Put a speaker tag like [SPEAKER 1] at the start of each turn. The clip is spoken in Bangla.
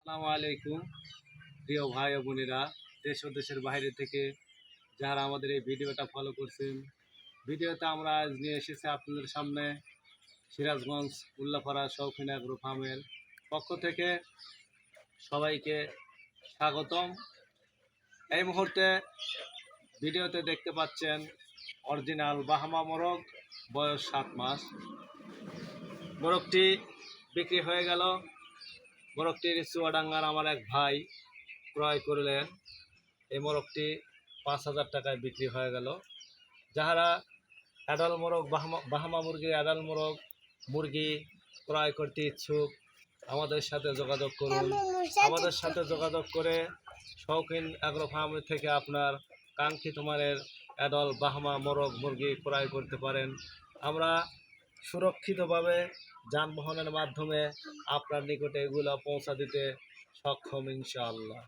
[SPEAKER 1] আসসালামু আলাইকুম প্রিয় ভাই ও বোনেরা, দেশ ও দেশের বাইরে থেকে যারা আমাদের এই ভিডিওটা ফলো করছেন। ভিডিওতে আমরা আজ নিয়ে এসেছি আপনাদের সামনে সিরাজগঞ্জ উল্লাপাড়া শৌখিন অ্যাগ্রো ফার্মের পক্ষ থেকে সবাইকে স্বাগতম। এই মুহূর্তে ভিডিওতে দেখতে পাচ্ছেন অরিজিনাল বাহামা মোরগ, বয়স 7 মাস। মোরগটি বিক্রি হয়ে গেল। মোরগটির চুয়াডাঙ্গার আমার এক ভাই ক্রয় করলেন। এই মোরগটি 5,000 টাকায় বিক্রি হয়ে গেল। যাহারা অ্যাডাল মোরগ বাহামা মুরগির অ্যাডাল মুরগি ক্রয় করতে ইচ্ছুক আমাদের সাথে যোগাযোগ করুন। আমাদের সাথে যোগাযোগ করে শৌখিন অ্যাগ্রো ফার্ম থেকে আপনার কাঙ্ক্ষিত মানের অ্যাডাল বাহামা মোরগ মুরগি ক্রয় করতে পারেন। আমরা সুরক্ষিতভাবে যানবাহনের মাধ্যমে আপনার নিকটে এগুলো পৌঁছা দিতে সক্ষম ইনশাআল্লাহ।